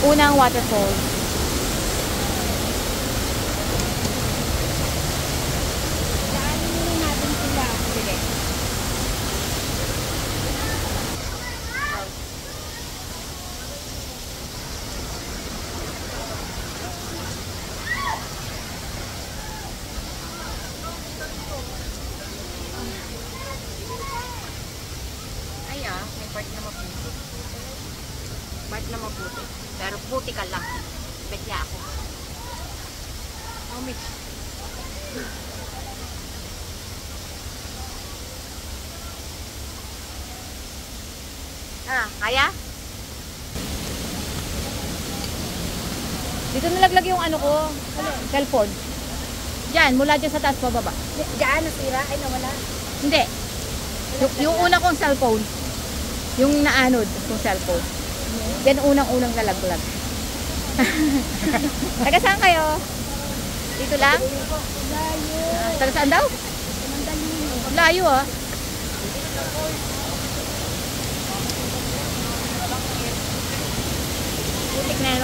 Unang waterfall. Daanin muna natin sila. Sige. Ay may part na maputi. Part na maputi. Pero puti ka lang. Betya ako. Mix. Kaya? Dito nalaglag yung ano ko. Cellphone. Diyan, mula dyan sa taas pababa. Diyan, nasira. Ay, nawala. Hindi. Yung una kong cellphone. Yung naanod kong cellphone. Yan unang-unang nalaglag. Taga saan kayo? Dito lang? Layo. Taga saan daw? Layo ah. Putik na yan.